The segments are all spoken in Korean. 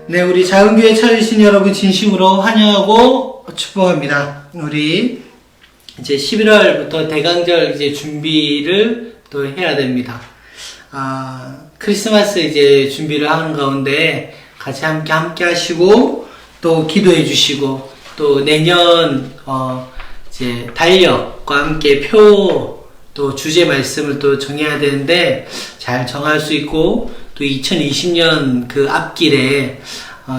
네, 우리 작은교회 찾으신 여러분 진심으로 환영하고 축복합니다. 우리 이제 11월부터 대강절 이제 준비를 또 해야 됩니다. 크리스마스 이제 준비를 하는 가운데 같이 함께 하시고 또 기도해 주시고 또 내년 이제 달력과 함께 표 또 주제 말씀을 또 정해야 되는데 잘 정할 수 있고 또 2020년 그 앞길에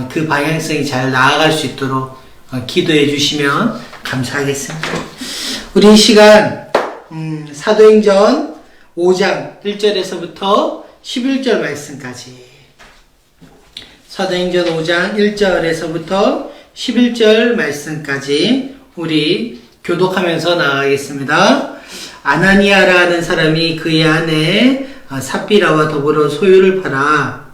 그 방향성이 잘 나아갈 수 있도록 기도해 주시면 감사하겠습니다. 우리 이 시간 사도행전 5장 1절에서부터 11절 말씀까지 사도행전 5장 1절에서부터 11절 말씀까지 우리 교독하면서 나가겠습니다. 아나니아라는 사람이 그의 아내 삽비라와 더불어 소유를 팔아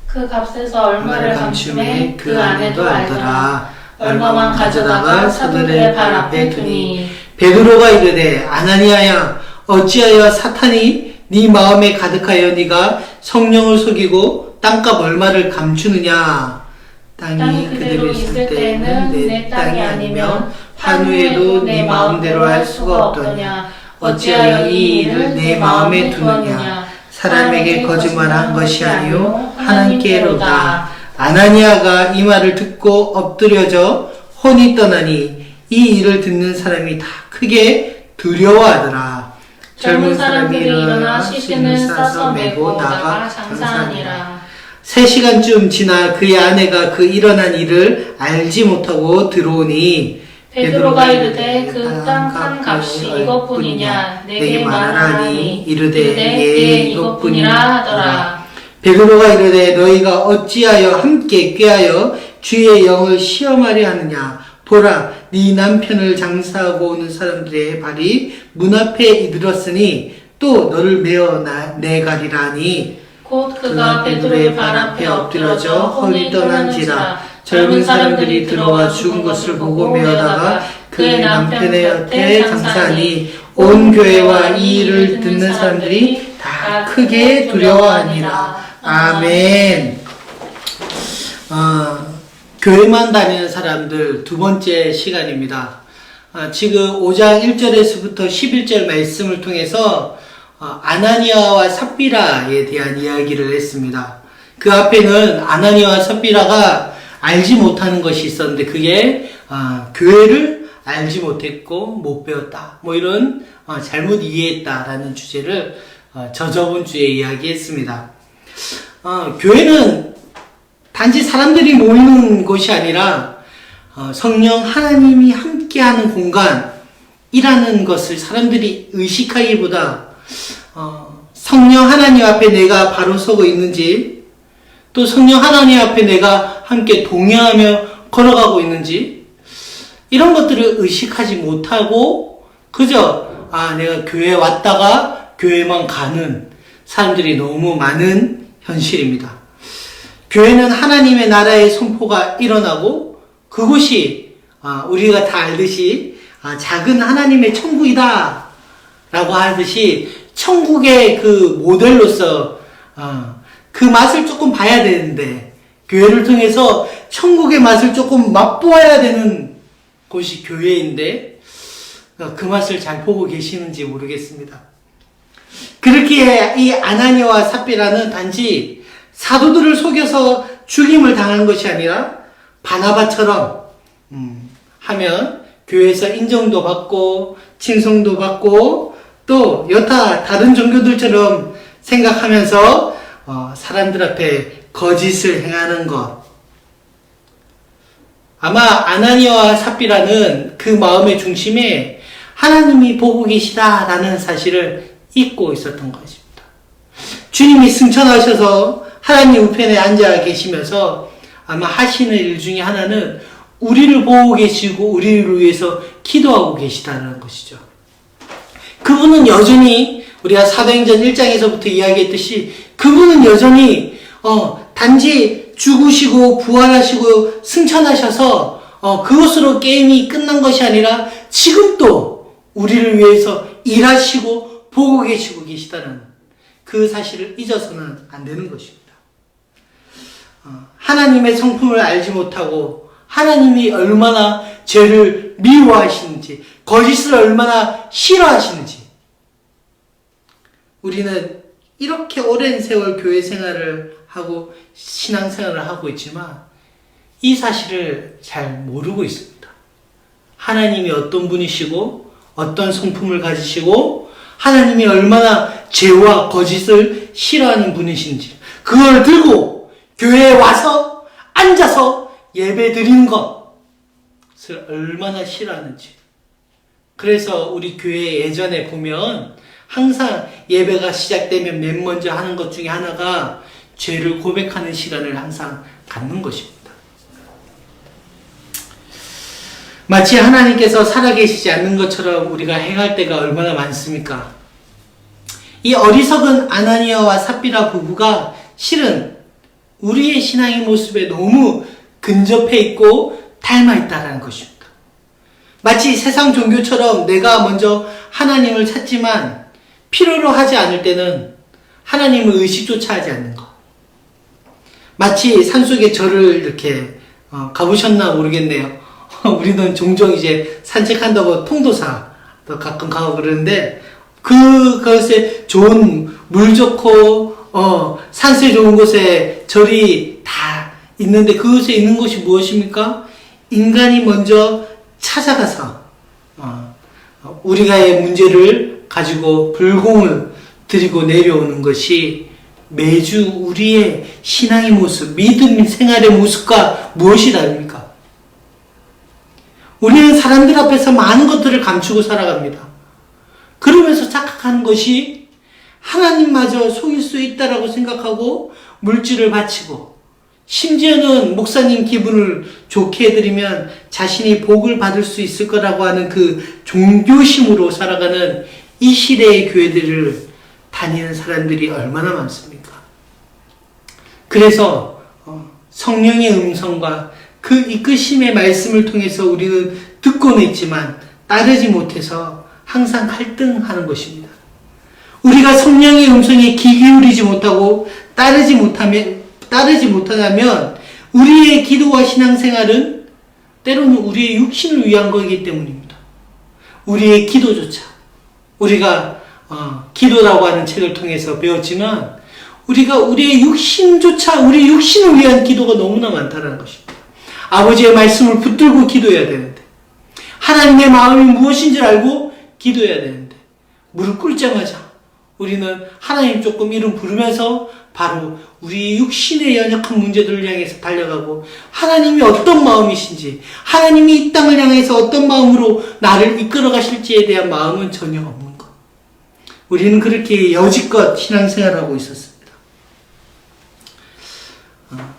그 값에서 얼마를 감춤해 그 아내도 알더라. 얼마만 가져다가 사도들의 발 앞에 두니 베드로가 이르되 아나니아야 어찌하여 사탄이 네 마음에 가득하여 네가 성령을 속이고 땅값 얼마를 감추느냐. 땅이 그대로 있을 때에는 내 땅이 아니면 판후에도 네 마음대로 할 수가 없더냐. 어찌하여 이 일을 내 마음에 두느냐. 사람에게 거짓말한 것이 아니요 하나님께로다. 아나니아가 이 말을 듣고 엎드려져 혼이 떠나니 이 일을 듣는 사람이 다 크게 두려워하더라. 젊은 사람들이 일어나 시신을 싸서 메고 나가 장사하니라. 3시간쯤 지나 그의 아내가 그 일어난 일을 알지 못하고 들어오니 베드로가 이르되 그 땅 한 값이 이것뿐이냐 내게 말하니 이르되 예 이것뿐이라 하더라. 베드로가 이르되 너희가 어찌하여 함께 꾀하여 주의 영을 시험하려 하느냐. 보라 네 남편을 장사하고 오는 사람들의 발이 문 앞에 이르렀으니 또 너를 메어 내가리라니. 곧 그가 베드로의 발 앞에 엎드러져 혼이 떠난지라. 젊은 사람들이 들어와 죽은 것을 보고 메어다가 그의 남편의 곁에 장사하니 온 교회와 이 일을 듣는 사람들이 다 크게 두려워하니라. 아멘. 교회만 다니는 사람들 두 번째 시간입니다. 지금 5장 1절에서부터 11절 말씀을 통해서 아나니아와 삽비라에 대한 이야기를 했습니다. 그 앞에는 아나니아와 삽비라가 알지 못하는 것이 있었는데 그게 교회를 알지 못했고 못 배웠다. 뭐 이런 잘못 이해했다라는 주제를 저번 주에 이야기했습니다. 교회는 단지 사람들이 모이는 곳이 아니라 성령 하나님이 함께하는 공간이라는 것을 사람들이 의식하기보다 성령 하나님 앞에 내가 바로 서고 있는지 또 성령 하나님 앞에 내가 함께 동행하며 걸어가고 있는지 이런 것들을 의식하지 못하고 그저 내가 교회에 왔다가 교회만 가는 사람들이 너무 많은 현실입니다. 교회는 하나님의 나라의 선포가 일어나고 그곳이 우리가 다 알듯이 작은 하나님의 천국이다 라고 하듯이 천국의 그 모델로서 그 맛을 조금 봐야 되는데 교회를 통해서 천국의 맛을 조금 맛보아야 되는 곳이 교회인데 그 맛을 잘 보고 계시는지 모르겠습니다. 그렇게 이 아나니아와 삽비라는 단지 사도들을 속여서 죽임을 당한 것이 아니라 바나바처럼 하면 교회에서 인정도 받고 칭송도 받고 또 여타 다른 종교들처럼 생각하면서 사람들 앞에 거짓을 행하는 것. 아마 아나니아와 삽비라는 그 마음의 중심에 하나님이 보고 계시다라는 사실을 잊고 있었던 것입니다. 주님이 승천하셔서 하나님 우편에 앉아 계시면서 아마 하시는 일 중에 하나는 우리를 보고 계시고 우리를 위해서 기도하고 계시다는 것이죠. 그분은 여전히 우리가 사도행전 1장에서부터 이야기했듯이 그분은 여전히 단지 죽으시고 부활하시고 승천하셔서 그것으로 게임이 끝난 것이 아니라 지금도 우리를 위해서 일하시고 보고 계시다는 그 사실을 잊어서는 안 되는 것입니다. 하나님의 성품을 알지 못하고 하나님이 얼마나 죄를 미워하시는지, 거짓을 얼마나 싫어하시는지, 우리는 이렇게 오랜 세월 교회 생활을 하고 신앙생활을 하고 있지만 이 사실을 잘 모르고 있습니다. 하나님이 어떤 분이시고 어떤 성품을 가지시고 하나님이 얼마나 죄와 거짓을 싫어하는 분이신지, 그걸 들고 교회에 와서 앉아서 예배 드리는 것을 얼마나 싫어하는지. 그래서 우리 교회 예전에 보면 항상 예배가 시작되면 맨 먼저 하는 것 중에 하나가 죄를 고백하는 시간을 항상 갖는 것입니다. 마치 하나님께서 살아계시지 않는 것처럼 우리가 행할 때가 얼마나 많습니까? 이 어리석은 아나니아와 삽비라 부부가 실은 우리의 신앙의 모습에 너무 근접해 있고 닮아 있다는 것입니다. 마치 세상 종교처럼 내가 먼저 하나님을 찾지만 필요로 하지 않을 때는 하나님을 의식조차 하지 않는 것. 마치 산속에 절을 이렇게 가보셨나 모르겠네요. 우리는 종종 이제 산책한다고 통도사도 가끔 가고 그러는데, 그것에 좋은 물 좋고 산세 좋은 곳에 절이 다 있는데, 그곳에 있는 곳이 무엇입니까? 인간이 먼저 찾아가서 우리가의 문제를 가지고 불공을 드리고 내려오는 것이 매주 우리의 신앙의 모습, 믿음 생활의 모습과 무엇이 다릅니까? 우리는 사람들 앞에서 많은 것들을 감추고 살아갑니다. 그러면서 착각하는 것이 하나님마저 속일 수 있다라고 생각하고 물질을 바치고, 심지어는 목사님 기분을 좋게 해드리면 자신이 복을 받을 수 있을 거라고 하는 그 종교심으로 살아가는 이 시대의 교회들을 다니는 사람들이 얼마나 많습니까? 그래서 성령의 음성과 그 이끄심의 말씀을 통해서 우리는 듣고는 있지만 따르지 못해서 항상 갈등하는 것입니다. 우리가 성령의 음성에 귀 기울이지 못하고 따르지 못하다면 우리의 기도와 신앙생활은 때로는 우리의 육신을 위한 거이기 때문입니다. 우리의 기도조차, 우리가 기도라고 하는 책을 통해서 배웠지만 우리가 우리의 육신조차, 우리 육신을 위한 기도가 너무나 많다는 것입니다. 아버지의 말씀을 붙들고 기도해야 되는데, 하나님의 마음이 무엇인지 알고 기도해야 되는데, 무릎 꿇자마자 우리는 하나님 조금 이름 부르면서 바로 우리 육신의 연약한 문제들을 향해서 달려가고, 하나님이 어떤 마음이신지, 하나님이 이 땅을 향해서 어떤 마음으로 나를 이끌어 가실지에 대한 마음은 전혀 없는 것. 우리는 그렇게 여지껏 신앙생활을 하고 있었습니다.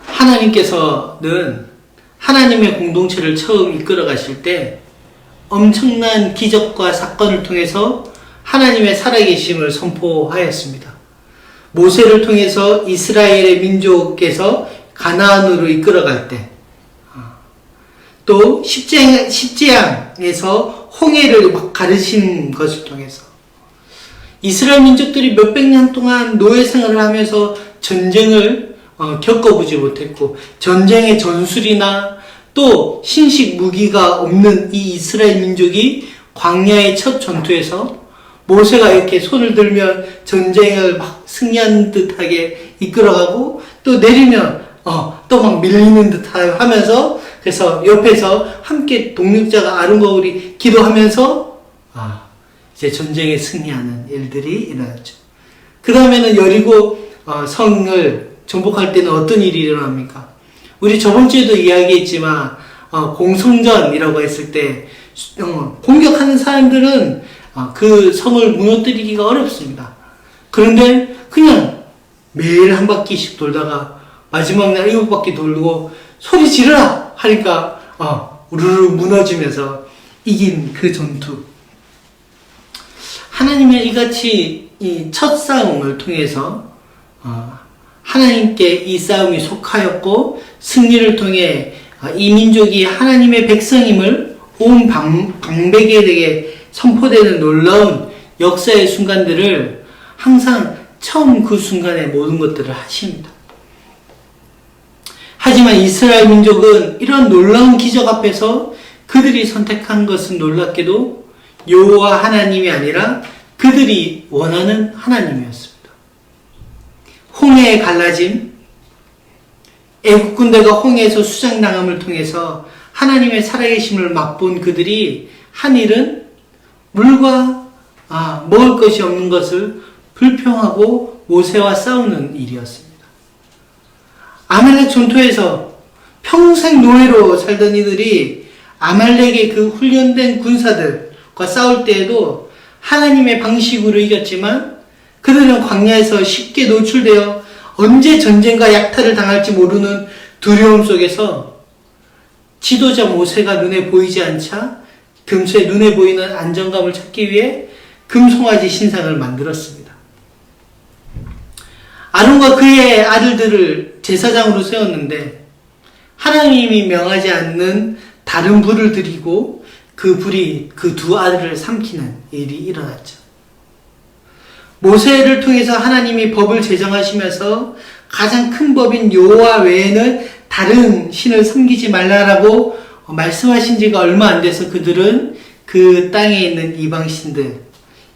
하나님께서는 하나님의 공동체를 처음 이끌어 가실 때 엄청난 기적과 사건을 통해서 하나님의 살아계심을 선포하였습니다. 모세를 통해서 이스라엘의 민족에서 가나안으로 이끌어갈 때, 또 십제양에서 홍해를 가르친 것을 통해서 이스라엘 민족들이 몇백 년 동안 노예 생활을 하면서 전쟁을 겪어보지 못했고, 전쟁의 전술이나 또 신식 무기가 없는 이 이스라엘 민족이 광야의 첫 전투에서 모세가 이렇게 손을 들면 전쟁을 막 승리하는 듯하게 이끌어가고, 또 내리면 또 막 밀리는 듯 하면서, 그래서 옆에서 함께 동력자가 아름거울이 기도하면서 이제 전쟁에 승리하는 일들이 일어났죠. 그 다음에는 여리고 성을 정복할 때는 어떤 일이 일어납니까? 우리 저번 주에도 이야기했지만 공성전이라고 했을 때 공격하는 사람들은 그 성을 무너뜨리기가 어렵습니다. 그런데 그냥 매일 한 바퀴씩 돌다가 마지막 날 7바퀴 돌고 소리 지르라 하니까 우르르 무너지면서 이긴 그 전투. 하나님의 이같이 이 첫 싸움을 통해서 하나님께 이 싸움이 속하였고, 승리를 통해 이 민족이 하나님의 백성임을 온 방백에게 선포되는 놀라운 역사의 순간들을 항상 처음 그 순간에 모든 것들을 하십니다. 하지만 이스라엘 민족은 이런 놀라운 기적 앞에서 그들이 선택한 것은 놀랍게도 여호와 하나님이 아니라 그들이 원하는 하나님이었습니다. 홍해의 갈라짐, 애국 군대가 홍해에서 수장당함을 통해서 하나님의 살아계심을 맛본 그들이 한 일은 물과 먹을 것이 없는 것을 불평하고 모세와 싸우는 일이었습니다. 아말렉 전투에서 평생 노예로 살던 이들이 아말렉의 그 훈련된 군사들과 싸울 때에도 하나님의 방식으로 이겼지만 그들은 광야에서 쉽게 노출되어 언제 전쟁과 약탈을 당할지 모르는 두려움 속에서 지도자 모세가 눈에 보이지 않자 금세 눈에 보이는 안정감을 찾기 위해 금송아지 신상을 만들었습니다. 아론과 그의 아들들을 제사장으로 세웠는데 하나님이 명하지 않는 다른 불을 들이고 그 불이 그 두 아들을 삼키는 일이 일어났죠. 모세를 통해서 하나님이 법을 제정하시면서 가장 큰 법인 여호와 외에는 다른 신을 섬기지 말라라고 말씀하신 지가 얼마 안 돼서 그들은 그 땅에 있는 이방신들,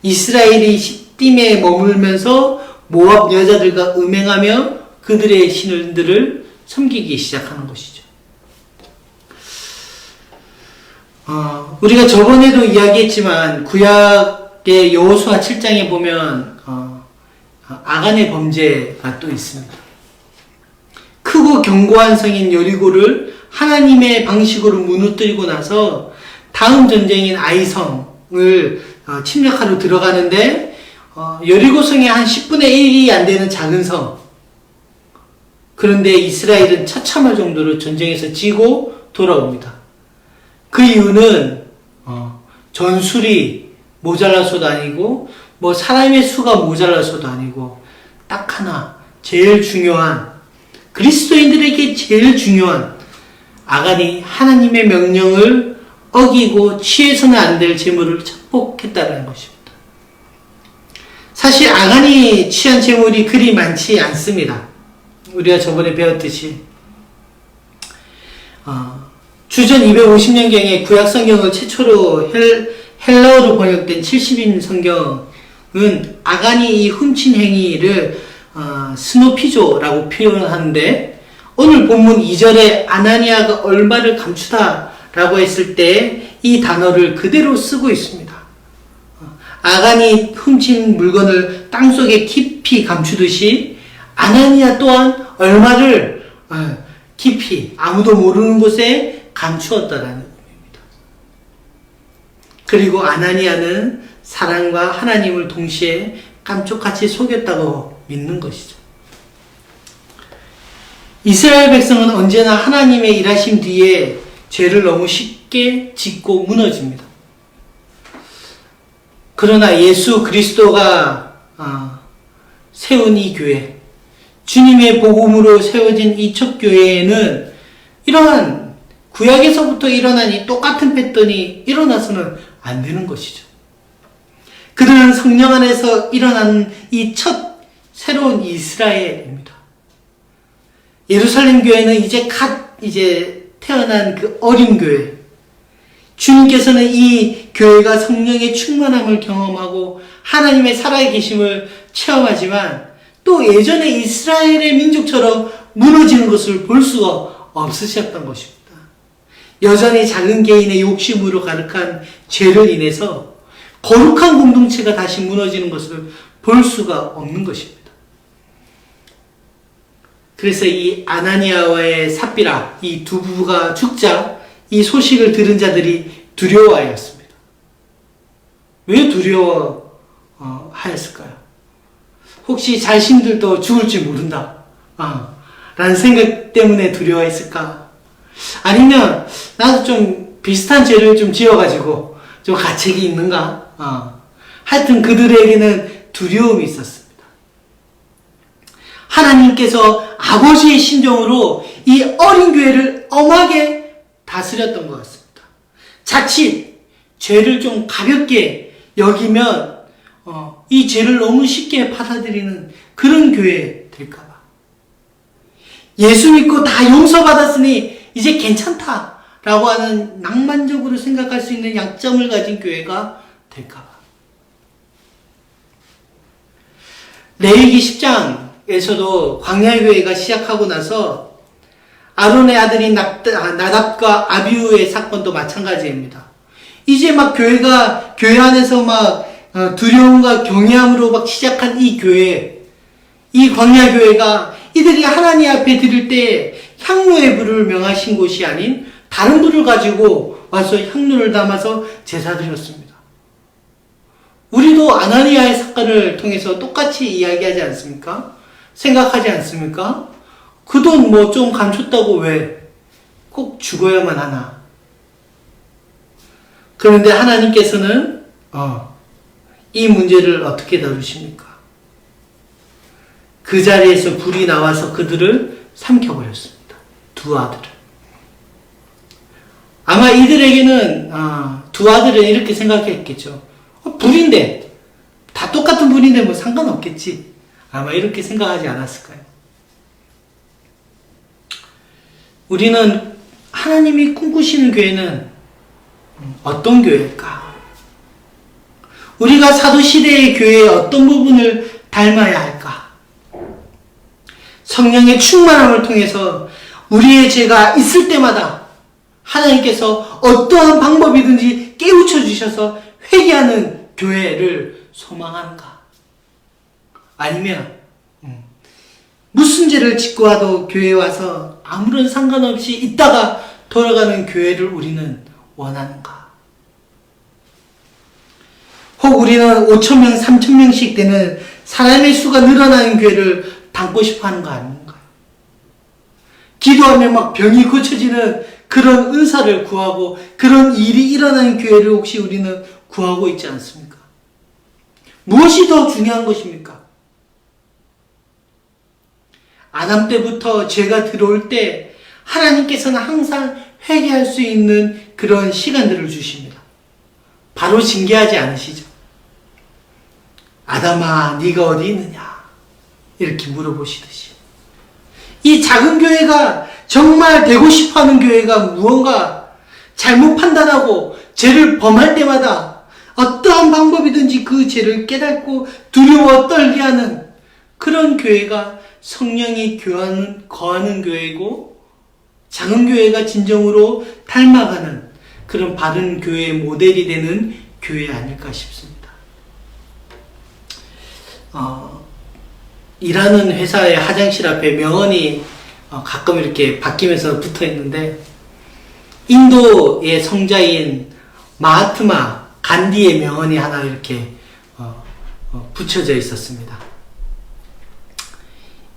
이스라엘이 시딤에 머물면서 모압 여자들과 음행하며 그들의 신들을 섬기기 시작하는 것이죠. 우리가 저번에도 이야기했지만 구약의 여호수아 7장에 보면 아간의 범죄가 또 있습니다. 크고 견고한 성인 여리고를 하나님의 방식으로 무너뜨리고 나서 다음 전쟁인 아이성을 침략하러 들어가는데 여리고성의 한 10분의 1이 안 되는 작은 성. 그런데 이스라엘은 처참할 정도로 전쟁에서 지고 돌아옵니다. 그 이유는 전술이 모자라서도 아니고 뭐 사람의 수가 모자라서도 아니고 딱 하나 제일 중요한 그리스도인들에게 제일 중요한 아간이 하나님의 명령을 어기고 취해서는 안 될 재물을 착복했다는 것입니다. 사실 아간이 취한 재물이 그리 많지 않습니다. 우리가 저번에 배웠듯이 주전 250년경에 구약 성경을 최초로 헬라어로 번역된 70인 성경은 아간이 이 훔친 행위를 스노피조라고 표현하는데 오늘 본문 2절에 아나니아가 얼마를 감추다라고 했을 때 이 단어를 그대로 쓰고 있습니다. 아간이 훔친 물건을 땅속에 깊이 감추듯이 아나니아 또한 얼마를 깊이 아무도 모르는 곳에 감추었다라는 의미입니다. 그리고 아나니아는 사랑과 하나님을 동시에 깜짝같이 속였다고 믿는 것이죠. 이스라엘 백성은 언제나 하나님의 일하심 뒤에 죄를 너무 쉽게 짓고 무너집니다. 그러나 예수 그리스도가 세운 이 교회, 주님의 복음으로 세워진 이 첫 교회에는 이러한 구약에서부터 일어난 이 똑같은 패턴이 일어나서는 안 되는 것이죠. 그들은 성령 안에서 일어난 이 첫 새로운 이스라엘입니다. 예루살렘 교회는 이제 태어난 그 어린 교회. 주님께서는 이 교회가 성령의 충만함을 경험하고 하나님의 살아계심을 체험하지만 또 예전에 이스라엘의 민족처럼 무너지는 것을 볼 수가 없으셨던 것입니다. 여전히 작은 개인의 욕심으로 가득한 죄를 인해서 거룩한 공동체가 다시 무너지는 것을 볼 수가 없는 것입니다. 그래서 이 아나니아와의 삽비라, 이 두 부부가 죽자 이 소식을 들은 자들이 두려워하였습니다. 왜 두려워하였을까요? 혹시 자신들도 죽을지 모른다 라는 생각 때문에 두려워했을까? 아니면 나도 좀 비슷한 죄를 좀 지어가지고 좀 가책이 있는가? 하여튼 그들에게는 두려움이 있었습니다. 하나님께서 아버지의 심정으로 이 어린 교회를 엄하게 다스렸던 것 같습니다. 자칫 죄를 좀 가볍게 여기면 이 죄를 너무 쉽게 받아들이는 그런 교회 될까봐. 예수 믿고 다 용서받았으니 이제 괜찮다라고 하는 낭만적으로 생각할 수 있는 약점을 가진 교회가 될까봐. 레위기 10장에서도 광야교회가 시작하고 나서 아론의 아들인 나답과 아비후의 사건도 마찬가지입니다. 이제 막 교회 안에서 막 두려움과 경외함으로 막 시작한 이 교회, 이 광야교회가 이들이 하나님 앞에 드릴 때 향로의 불을 명하신 곳이 아닌 다른 불을 가지고 와서 향로를 담아서 제사 드렸습니다. 우리도 아나니아의 사건을 통해서 똑같이 이야기하지 않습니까? 생각하지 않습니까? 그 돈 뭐 좀 감췄다고 왜 꼭 죽어야만 하나? 그런데 하나님께서는 이 문제를 어떻게 다루십니까? 그 자리에서 불이 나와서 그들을 삼켜버렸습니다. 두 아들을. 아마 이들에게는 두 아들은 이렇게 생각했겠죠. 불인데, 다 똑같은 불인데 뭐 상관없겠지. 아마 이렇게 생각하지 않았을까요? 우리는 하나님이 꿈꾸시는 교회는 어떤 교회일까? 우리가 사도시대의 교회의 어떤 부분을 닮아야 할까? 성령의 충만함을 통해서 우리의 죄가 있을 때마다 하나님께서 어떠한 방법이든지 깨우쳐 주셔서 회개하는 교회를 소망하는가? 아니면 무슨 죄를 짓고 와도 교회에 와서 아무런 상관없이 있다가 돌아가는 교회를 우리는 원하는가? 혹 우리는 5,000명, 3,000명씩 되는 사람의 수가 늘어나는 교회를 담고 싶어 하는 거 아닌가요? 기도하면 막 병이 고쳐지는 그런 은사를 구하고 그런 일이 일어나는 교회를 혹시 우리는 구하고 있지 않습니까? 무엇이 더 중요한 것입니까? 아담 때부터 죄가 들어올 때 하나님께서는 항상 회개할 수 있는 그런 시간들을 주십니다. 바로 징계하지 않으시죠. 아담아, 네가 어디 있느냐? 이렇게 물어보시듯이. 이 작은 교회가 정말 되고 싶어하는 교회가 무언가 잘못 판단하고 죄를 범할 때마다 어떠한 방법이든지 그 죄를 깨닫고 두려워 떨게 하는 그런 교회가 성령이 거하는 교회고, 작은 교회가 진정으로 닮아가는 그런 바른 교회의 모델이 되는 교회 아닐까 싶습니다. 일하는 회사의 화장실 앞에 명언이 가끔 이렇게 바뀌면서 붙어 있는데, 인도의 성자인 마하트마 간디의 명언이 하나 이렇게 붙여져 있었습니다.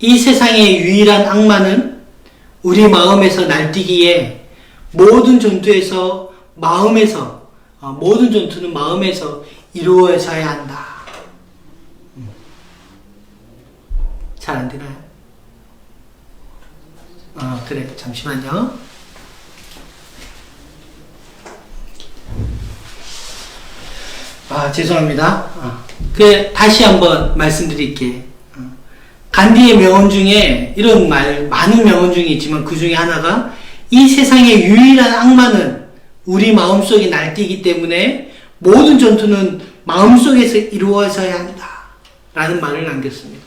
이 세상의 유일한 악마는 우리 마음에서 날뛰기에 모든 전투는 마음에서 이루어져야 한다. 잘 안 되나요? 그래, 잠시만요. 죄송합니다. 다시 한번 말씀드릴게요. 간디의 명언 중에 이런 많은 명언 중에 있지만 그 중에 하나가 이 세상의 유일한 악마는 우리 마음속에 날뛰기 때문에 모든 전투는 마음속에서 이루어져야 한다. 라는 말을 남겼습니다.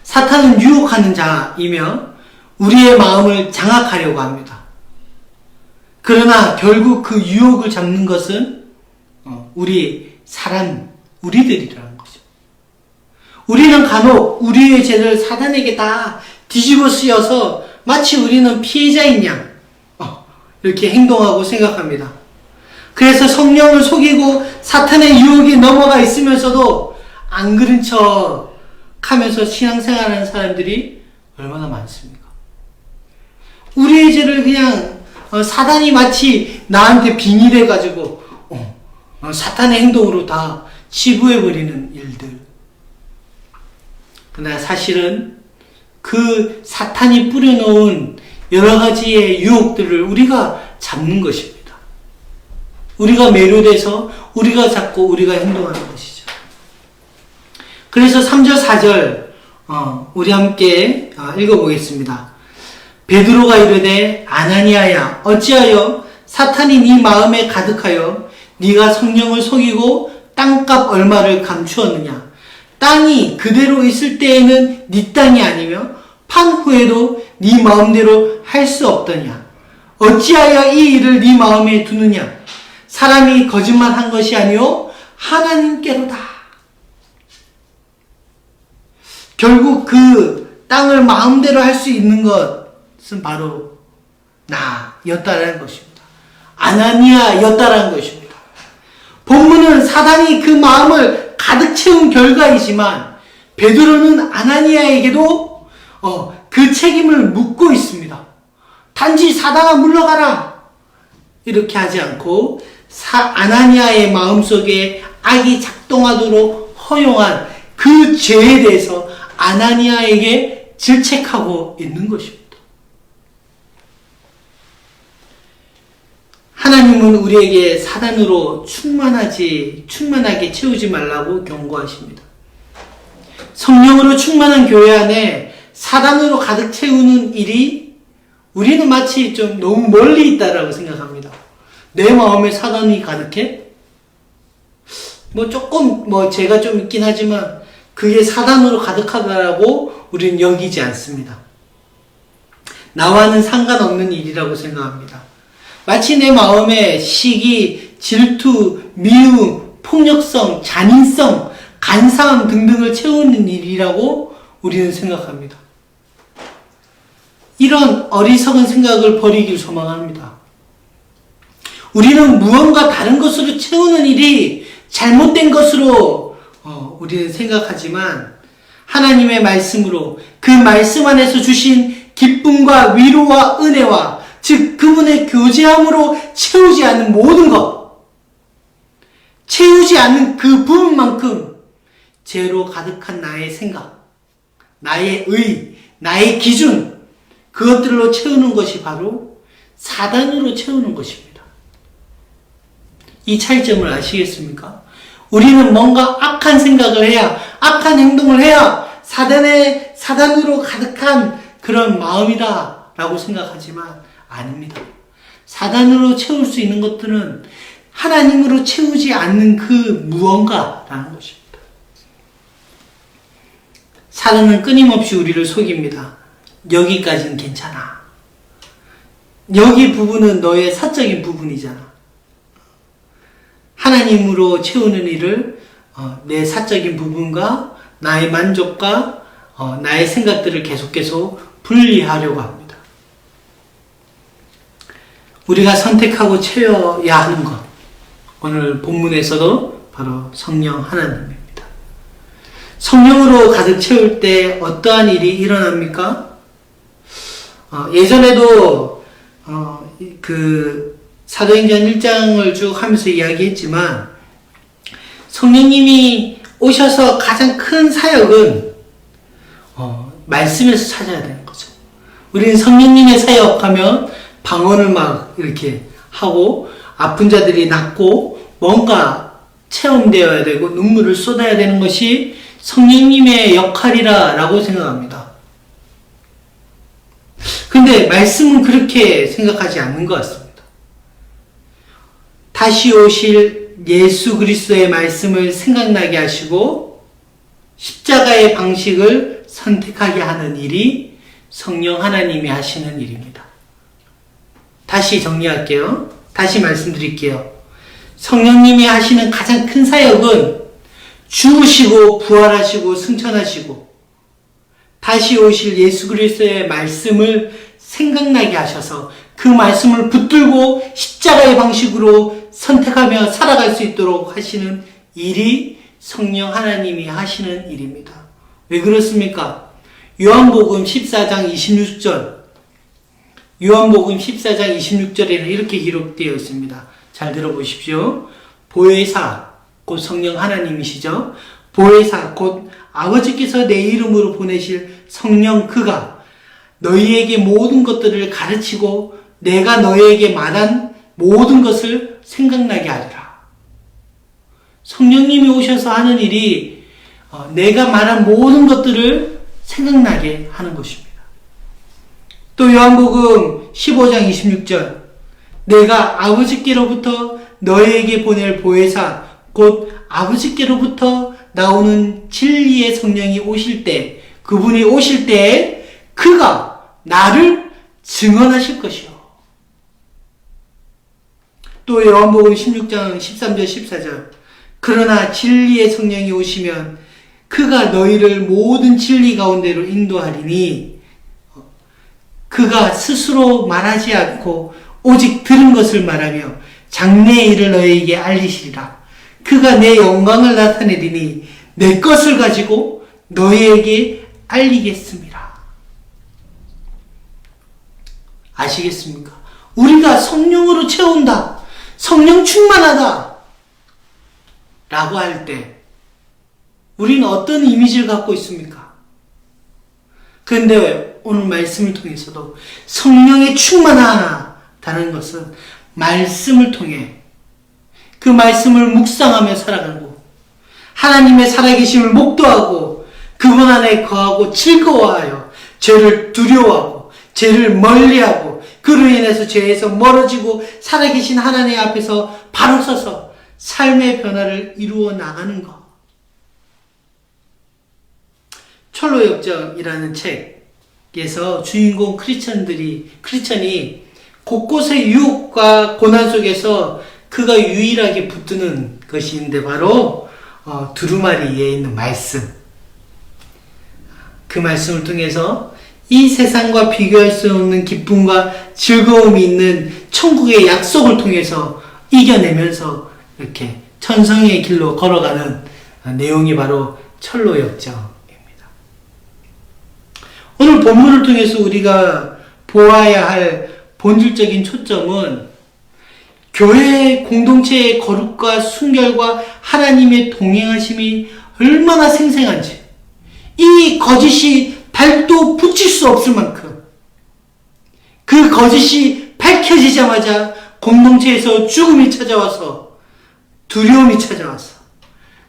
사탄은 유혹하는 자이며 우리의 마음을 장악하려고 합니다. 그러나 결국 그 유혹을 잡는 것은 우리들이라는 거죠. 우리는 간혹 우리의 죄를 사단에게 다 뒤집어 쓰여서 마치 우리는 피해자인 양 이렇게 행동하고 생각합니다. 그래서 성령을 속이고 사탄의 유혹에 넘어가 있으면서도 안 그런 척 하면서 신앙생활하는 사람들이 얼마나 많습니까? 우리의 죄를 그냥 사단이 마치 나한테 빙의돼가지고 사탄의 행동으로 다 치부해버리는 일들. 그러나 사실은 그 사탄이 뿌려놓은 여러 가지의 유혹들을 우리가 잡는 것입니다. 우리가 매료돼서 우리가 잡고 우리가 행동하는 것이죠. 그래서 3절, 4절 우리 함께 읽어보겠습니다. 베드로가 이르되 아나니아야 어찌하여 사탄이 네 마음에 가득하여 네가 성령을 속이고 땅값 얼마를 감추었느냐. 땅이 그대로 있을 때에는 네 땅이 아니며 판 후에도 네 마음대로 할 수 없더냐. 어찌하여 이 일을 네 마음에 두느냐. 사람이 거짓말한 것이 아니요 하나님께로다. 결국 그 땅을 마음대로 할 수 있는 것은 바로 나였다라는 것입니다. 아나니아였다라는 것입니다. 본문은 사단이 그 마음을 가득 채운 결과이지만 베드로는 아나니아에게도 그 책임을 묻고 있습니다. 단지 사단아 물러가라 이렇게 하지 않고 아나니아의 마음속에 악이 작동하도록 허용한 그 죄에 대해서 아나니아에게 질책하고 있는 것입니다. 하나님은 우리에게 사단으로 충만하게 채우지 말라고 경고하십니다. 성령으로 충만한 교회 안에 사단으로 가득 채우는 일이 우리는 마치 좀 너무 멀리 있다라고 생각합니다. 내 마음에 사단이 가득해? 제가 좀 있긴 하지만 그게 사단으로 가득하다라고 우리는 여기지 않습니다. 나와는 상관없는 일이라고 생각합니다. 마치 내 마음에 시기, 질투, 미움, 폭력성, 잔인성, 간사함 등등을 채우는 일이라고 우리는 생각합니다. 이런 어리석은 생각을 버리길 소망합니다. 우리는 무언가 다른 것으로 채우는 일이 잘못된 것으로 우리는 생각하지만 하나님의 말씀으로 그 말씀 안에서 주신 기쁨과 위로와 은혜와 즉 그분의 교제함으로 채우지 않는 모든 것, 채우지 않는 그 부분만큼 죄로 가득한 나의 생각, 나의 의, 나의 기준, 그것들로 채우는 것이 바로 사단으로 채우는 것입니다. 이 차이점을 아시겠습니까? 우리는 뭔가 악한 생각을 해야, 악한 행동을 해야 사단으로 가득한 그런 마음이다 라고 생각하지만 아닙니다. 사단으로 채울 수 있는 것들은 하나님으로 채우지 않는 그 무언가라는 것입니다. 사단은 끊임없이 우리를 속입니다. 여기까지는 괜찮아. 여기 부분은 너의 사적인 부분이잖아. 하나님으로 채우는 일을 내 사적인 부분과 나의 만족과 나의 생각들을 계속 분리하려고 합니다. 우리가 선택하고 채워야 하는 것, 오늘 본문에서도 바로 성령 하나님입니다. 성령으로 가득 채울 때 어떠한 일이 일어납니까? 예전에도 그 사도행전 1장을 쭉 하면서 이야기했지만 성령님이 오셔서 가장 큰 사역은 말씀에서 찾아야 되는 거죠. 우리는 성령님의 사역하면 방언을 막 이렇게 하고 아픈 자들이 낫고 뭔가 체험되어야 되고 눈물을 쏟아야 되는 것이 성령님의 역할이라고 생각합니다. 근데 말씀은 그렇게 생각하지 않는 것 같습니다. 다시 오실 예수 그리스도의 말씀을 생각나게 하시고 십자가의 방식을 선택하게 하는 일이 성령 하나님이 하시는 일입니다. 다시 정리할게요. 다시 말씀드릴게요. 성령님이 하시는 가장 큰 사역은 죽으시고 부활하시고 승천하시고 다시 오실 예수 그리스도의 말씀을 생각나게 하셔서 그 말씀을 붙들고 십자가의 방식으로 선택하며 살아갈 수 있도록 하시는 일이 성령 하나님이 하시는 일입니다. 왜 그렇습니까? 요한복음 14장 26절 요한복음 14장 26절에는 이렇게 기록되어 있습니다. 잘 들어보십시오. 보혜사 곧 성령 하나님이시죠. 보혜사 곧 아버지께서 내 이름으로 보내실 성령 그가 너희에게 모든 것들을 가르치고 내가 너희에게 말한 모든 것을 생각나게 하리라. 성령님이 오셔서 하는 일이 내가 말한 모든 것들을 생각나게 하는 것입니다. 또 요한복음 15장 26절, 내가 아버지께로부터 너희에게 보낼 보혜사 곧 아버지께로부터 나오는 진리의 성령이 오실 때, 그분이 오실 때 그가 나를 증언하실 것이요. 또 요한복음 16장 13절 14절, 그러나 진리의 성령이 오시면 그가 너희를 모든 진리 가운데로 인도하리니 그가 스스로 말하지 않고 오직 들은 것을 말하며 장래의 일을 너희에게 알리시리라. 그가 내 영광을 나타내리니 내 것을 가지고 너희에게 알리겠습니다. 아시겠습니까? 우리가 성령으로 채운다, 성령 충만하다 라고 할 때 우리는 어떤 이미지를 갖고 있습니까? 그런데 오늘 말씀을 통해서도 성령에 충만하다는 것은 말씀을 통해 그 말씀을 묵상하며 살아가고 하나님의 살아계심을 목도하고 그분 안에 거하고 즐거워하여 죄를 두려워하고 죄를 멀리하고 그로 인해서 죄에서 멀어지고 살아계신 하나님 앞에서 바로 서서 삶의 변화를 이루어 나가는 것. 철로역정이라는 책에서 주인공 크리스천이 곳곳의 유혹과 고난 속에서 그가 유일하게 붙드는 것이 있는데 바로 두루마리에 있는 말씀. 그 말씀을 통해서 이 세상과 비교할 수 없는 기쁨과 즐거움이 있는 천국의 약속을 통해서 이겨내면서 이렇게 천성의 길로 걸어가는 내용이 바로 철로역정입니다. 오늘 본문을 통해서 우리가 보아야 할 본질적인 초점은 교회 공동체의 거룩과 순결과 하나님의 동행하심이 얼마나 생생한지, 이 거짓이 발도 붙일 수 없을 만큼 그 거짓이 밝혀지자마자 공동체에서 죽음이 찾아와서 두려움이 찾아와서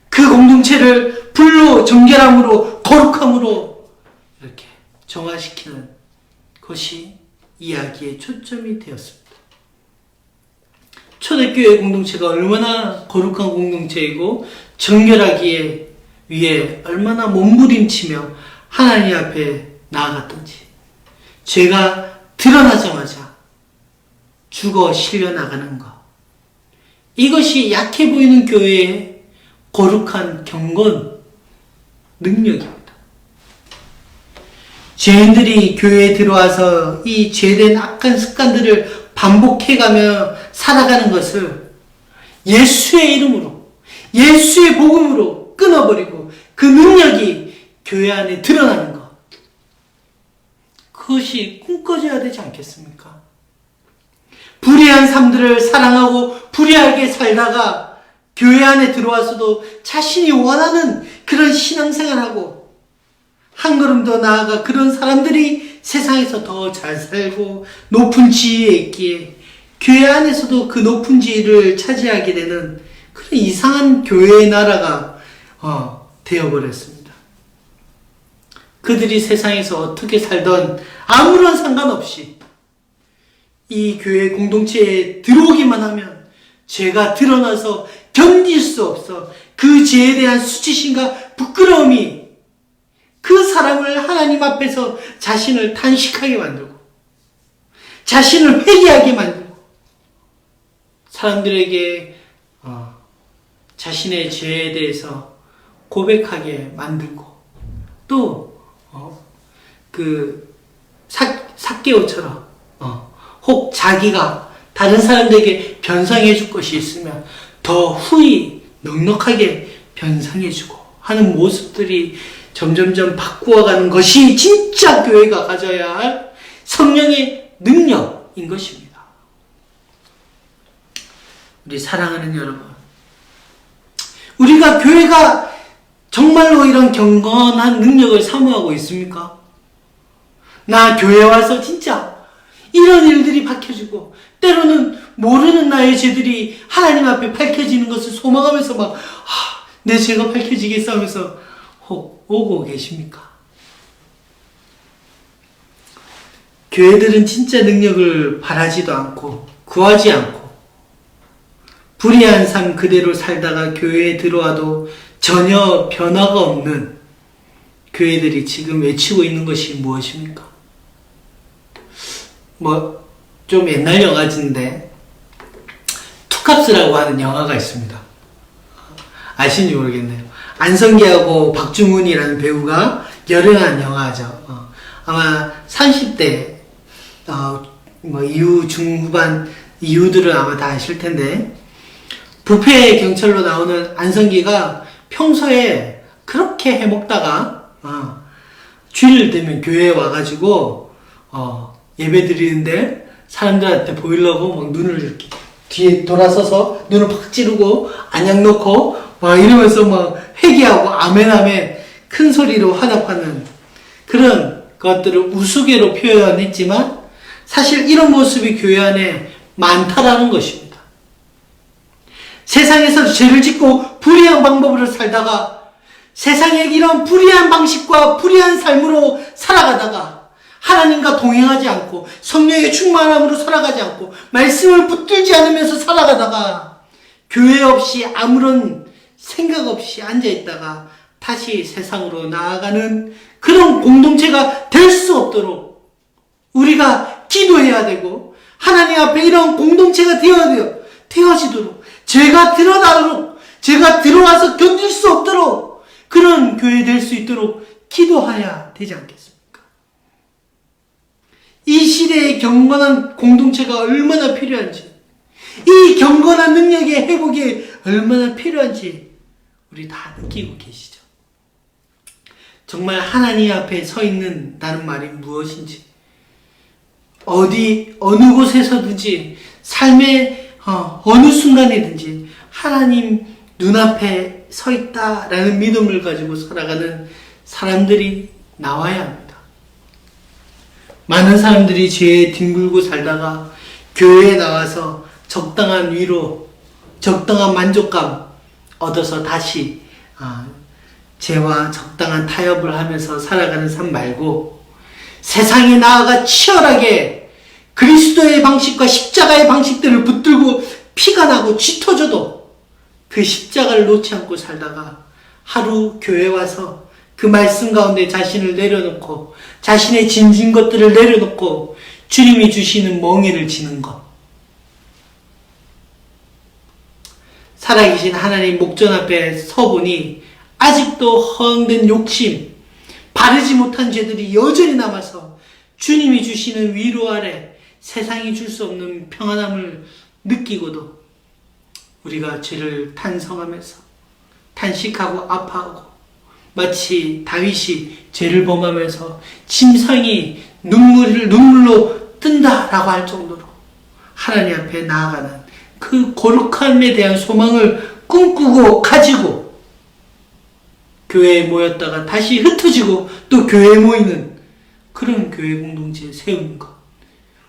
그 공동체를 불로 정결함으로 거룩함으로 이렇게 정화시키는 것이 이야기의 초점이 되었습니다. 초대교회 공동체가 얼마나 거룩한 공동체이고 정결하기에 위해 얼마나 몸부림치며 하나님 앞에 나아갔던지, 죄가 드러나자마자 죽어 실려나가는 것, 이것이 약해 보이는 교회의 거룩한 경건 능력입니다. 죄인들이 교회에 들어와서 이 죄된 악한 습관들을 반복해가며 살아가는 것을 예수의 이름으로, 예수의 복음으로 끊어버리고 그 능력이 교회 안에 드러나는 것, 그것이 꿈꿔져야 되지 않겠습니까? 불의한 삶들을 사랑하고 불의하게 살다가 교회 안에 들어와서도 자신이 원하는 그런 신앙생활하고 한 걸음 더 나아가 그런 사람들이 세상에서 더 잘 살고 높은 지위에 있기에 교회 안에서도 그 높은 지위를 차지하게 되는 그런 이상한 교회의 나라가 되어버렸습니다. 그들이 세상에서 어떻게 살던 아무런 상관없이 이 교회 공동체에 들어오기만 하면 죄가 드러나서 견딜 수 없어 그 죄에 대한 수치심과 부끄러움이 그 사람을 하나님 앞에서 자신을 탄식하게 만들고 자신을 회개하게 만들고 사람들에게 자신의 죄에 대해서 고백하게 만들고 또 그 삭개오처럼 혹 자기가 다른 사람들에게 변상해 줄 것이 있으면 더 후히 넉넉하게 변상해 주고 하는 모습들이 점점점 바꾸어가는 것이 진짜 교회가 가져야 할 성령의 능력인 것입니다. 우리 사랑하는 여러분, 우리가 교회가 정말로 이런 경건한 능력을 사모하고 있습니까? 나 교회 와서 진짜 이런 일들이 밝혀지고 때로는 모르는 나의 죄들이 하나님 앞에 밝혀지는 것을 소망하면서 내 죄가 밝혀지겠어 하면서 혹 오고 계십니까? 교회들은 진짜 능력을 바라지도 않고 구하지 않고 불의한 삶 그대로 살다가 교회에 들어와도 전혀 변화가 없는 교회들이 지금 외치고 있는 것이 무엇입니까? 좀 옛날 영화인데 투캅스라고 하는 영화가 있습니다. 아시는지 모르겠네요. 안성기하고 박중훈이라는 배우가 열연한 영화죠. 아마 30대 이후 중후반 이후들은 아마 다 아실 텐데 부패 경찰로 나오는 안성기가 평소에 그렇게 해먹다가 주일 되면 교회에 와가지고 예배 드리는데 사람들한테 보이려고 막 눈을 이렇게 뒤에 돌아서서 눈을 팍 찌르고 안약 놓고 막 이러면서 막 회개하고 아멘 아멘 큰 소리로 화답하는 그런 것들을 우스개로 표현했지만 사실 이런 모습이 교회 안에 많다라는 것입니다. 세상에서 죄를 짓고 불의한 방법으로 살다가 세상에 이런 불의한 방식과 불의한 삶으로 살아가다가 하나님과 동행하지 않고 성령의 충만함으로 살아가지 않고 말씀을 붙들지 않으면서 살아가다가 교회 없이 아무런 생각 없이 앉아있다가 다시 세상으로 나아가는 그런 공동체가 될 수 없도록 우리가 기도해야 되고 하나님 앞에 이런 공동체가 되어지도록 죄가 드러나도록 죄가 들어와서 견딜 수 없도록 그런 교회 될 수 있도록 기도해야 되지 않겠습니까? 이 시대의 경건한 공동체가 얼마나 필요한지 이 경건한 능력의 회복이 얼마나 필요한지 우리 다 느끼고 계시죠? 정말 하나님 앞에 서 있는다는 말이 무엇인지 어느 곳에서든지 삶의 어느 순간이든지 하나님 눈앞에 서 있다라는 믿음을 가지고 살아가는 사람들이 나와야 합니다. 많은 사람들이 죄에 뒹굴고 살다가 교회에 나와서 적당한 위로, 적당한 만족감 얻어서 다시 죄와 적당한 타협을 하면서 살아가는 삶 말고 세상에 나아가 치열하게 그리스도의 방식과 십자가의 방식들을 붙들고 피가 나고 쥐터져도 그 십자가를 놓지 않고 살다가 하루 교회 와서 그 말씀 가운데 자신을 내려놓고 자신의 짐진 것들을 내려놓고 주님이 주시는 멍에를 지는 것. 살아계신 하나님 목전 앞에 서보니 아직도 허황된 욕심, 바르지 못한 죄들이 여전히 남아서 주님이 주시는 위로 아래 세상이 줄 수 없는 평안함을 느끼고도 우리가 죄를 탄성하면서 탄식하고 아파하고 마치 다윗이 죄를 범하면서 침상이 눈물로 뜬다라고 할 정도로 하나님 앞에 나아가는 그 거룩함에 대한 소망을 꿈꾸고 가지고 교회에 모였다가 다시 흩어지고 또 교회에 모이는 그런 교회 공동체 세우는 것.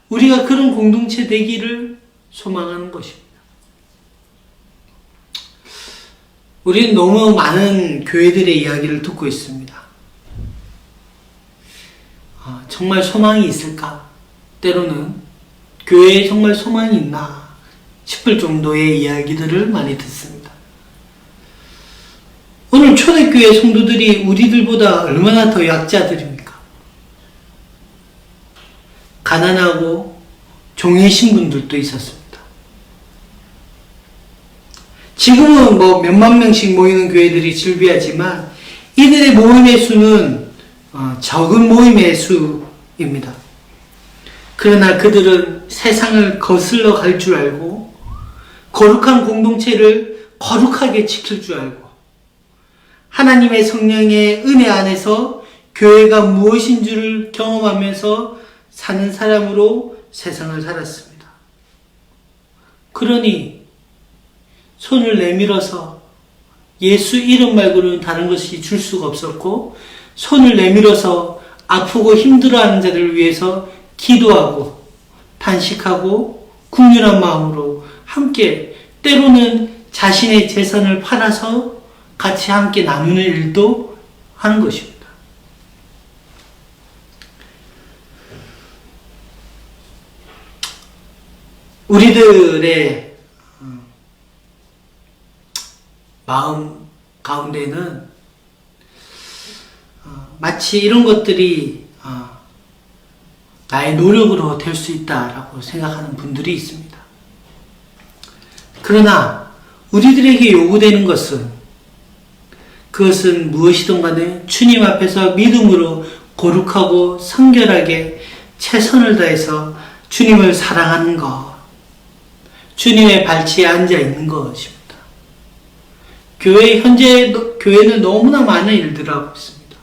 우리가 그런 공동체 되기를 소망하는 것입니다. 우리는 너무 많은 교회들의 이야기를 듣고 있습니다. 정말 소망이 있을까? 때로는 교회에 정말 소망이 있나 싶을 정도의 이야기들을 많이 듣습니다. 오늘 초대교회 성도들이 우리들보다 얼마나 더 약자들입니까? 가난하고 종이신 분들도 있었습니다. 지금은 몇만 명씩 모이는 교회들이 즐비하지만 이들의 모임의 수는 적은 모임의 수입니다. 그러나 그들은 세상을 거슬러 갈 줄 알고 거룩한 공동체를 거룩하게 지킬 줄 알고 하나님의 성령의 은혜 안에서 교회가 무엇인 줄을 경험하면서 사는 사람으로 세상을 살았습니다. 그러니 손을 내밀어서 예수 이름 말고는 다른 것이 줄 수가 없었고 손을 내밀어서 아프고 힘들어하는 자들을 위해서 기도하고 탄식하고 국률한 마음으로 함께 때로는 자신의 재산을 팔아서 같이 함께 나누는 일도 하는 것입니다. 우리들의 마음 가운데는 마치 이런 것들이 나의 노력으로 될 수 있다라고 생각하는 분들이 있습니다. 그러나 우리들에게 요구되는 그것은 무엇이든 간에 주님 앞에서 믿음으로 거룩하고 성결하게 최선을 다해서 주님을 사랑하는 것, 주님의 발치에 앉아 있는 것입니다. 교회는 너무나 많은 일들을 하고 있습니다.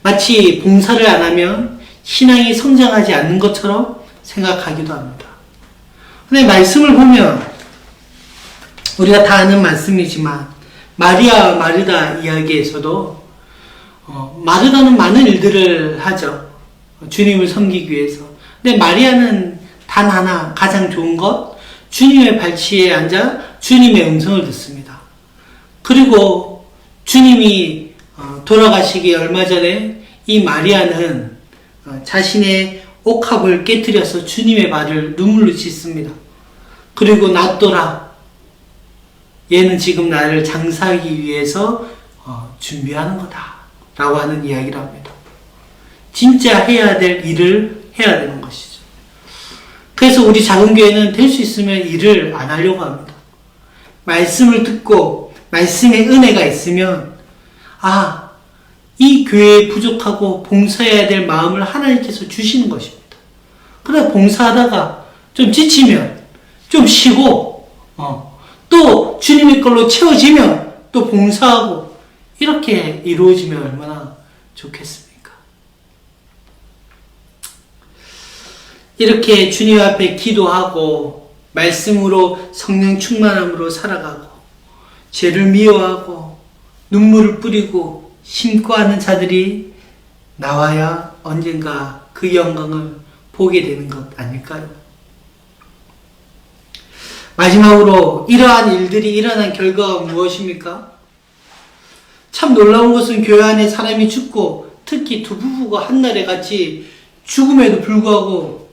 마치 봉사를 안 하면 신앙이 성장하지 않는 것처럼 생각하기도 합니다. 근데 말씀을 보면 우리가 다 아는 말씀이지만 마리아 마르다 이야기에서도 마르다는 많은 일들을 하죠. 주님을 섬기기 위해서. 근데 마리아는 단 하나 가장 좋은 것, 주님의 발치에 앉아 주님의 음성을 듣습니다. 그리고 주님이 돌아가시기 얼마 전에 이 마리아는 자신의 옥합을 깨뜨려서 주님의 발을 눈물로 씻습니다. 그리고 낫더라. 얘는 지금 나를 장사하기 위해서 준비하는 거다. 라고 하는 이야기를 합니다. 진짜 해야 될 일을 해야 되는 것이죠. 그래서 우리 작은 교회는 될 수 있으면 일을 안 하려고 합니다. 말씀을 듣고 말씀의 은혜가 있으면 이 교회에 부족하고 봉사해야 될 마음을 하나님께서 주시는 것입니다. 그래 봉사하다가 좀 지치면 좀 쉬고 또 주님의 걸로 채워지면 또 봉사하고 이렇게 이루어지면 얼마나 좋겠습니까? 이렇게 주님 앞에 기도하고 말씀으로 성령 충만함으로 살아가고 죄를 미워하고 눈물을 뿌리고 심고 하는 자들이 나와야 언젠가 그 영광을 보게 되는 것 아닐까요? 마지막으로 이러한 일들이 일어난 결과가 무엇입니까? 참 놀라운 것은 교회 안에 사람이 죽고 특히 두 부부가 한날에 같이 죽음에도 불구하고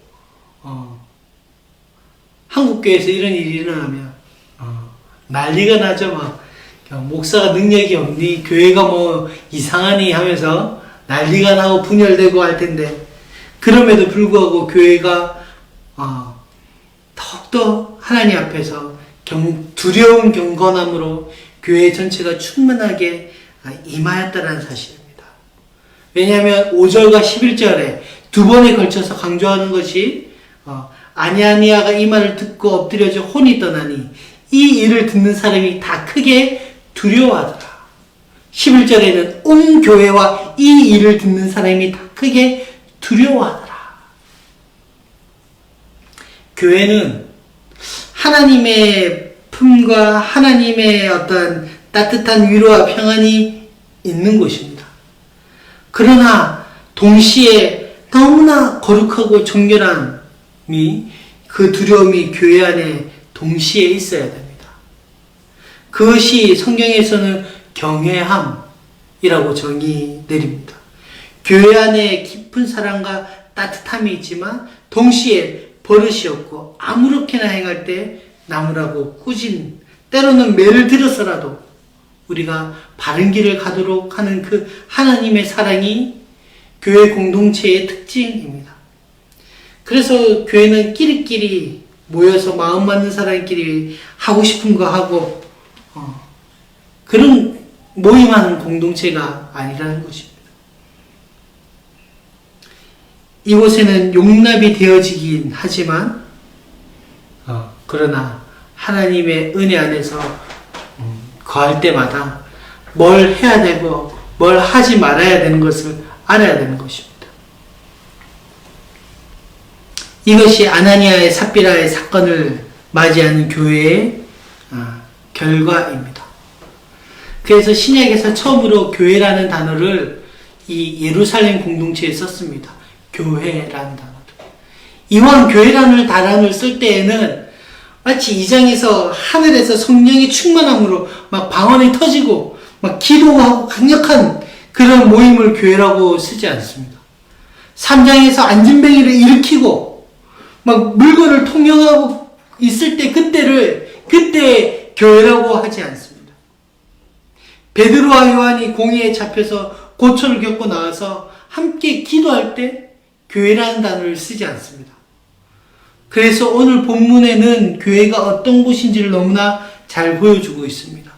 한국교회에서 이런 일이 일어나면 난리가 나죠. 막 목사가 능력이 없니? 교회가 뭐 이상하니? 하면서 난리가 나고 분열되고 할 텐데 그럼에도 불구하고 교회가 더욱더 하나님 앞에서 두려운 경건함으로 교회 전체가 충만하게 임하였다는 사실입니다. 왜냐하면 5절과 11절에 두 번에 걸쳐서 강조하는 것이 아냐니아가 이 말을 듣고 엎드려져 혼이 떠나니 이 일을 듣는 사람이 다 크게 두려워하더라. 11절에는 온 교회와 이 일을 듣는 사람이 다 크게 두려워하더라. 교회는 하나님의 품과 하나님의 어떤 따뜻한 위로와 평안이 있는 곳입니다. 그러나 동시에 너무나 거룩하고 정결함이 그 두려움이 교회 안에 동시에 있어야 됩니다. 그것이 성경에서는 경외함이라고 정의 내립니다. 교회 안에 깊은 사랑과 따뜻함이 있지만 동시에 버릇이 없고 아무렇게나 행할 때 나무라고 꾸진 때로는 매를 들어서라도 우리가 바른 길을 가도록 하는 그 하나님의 사랑이 교회 공동체의 특징입니다. 그래서 교회는 끼리끼리 모여서 마음 맞는 사람끼리 하고 싶은 거 하고 그런 모임하는 공동체가 아니라는 것입니다. 이곳에는 용납이 되어지긴 하지만 그러나 하나님의 은혜 안에서 거할 때마다 뭘 해야 되고 뭘 하지 말아야 되는 것을 알아야 되는 것입니다. 이것이 아나니아의 삽비라의 사건을 맞이하는 교회의 결과입니다. 그래서 신약에서 처음으로 교회라는 단어를 이 예루살렘 공동체에 썼습니다. 교회라는 단어를. 이왕 교회라는 단어를 쓸 때에는 마치 2장에서 하늘에서 성령의 충만함으로 막 방언이 터지고 막 기도하고 강력한 그런 모임을 교회라고 쓰지 않습니다. 3장에서 안진뱅이를 일으키고 막 물건을 통용하고 있을 때 그때 교회라고 하지 않습니다. 베드로와 요한이 공의에 잡혀서 고초를 겪고 나와서 함께 기도할 때 교회라는 단어를 쓰지 않습니다. 그래서 오늘 본문에는 교회가 어떤 곳인지를 너무나 잘 보여주고 있습니다.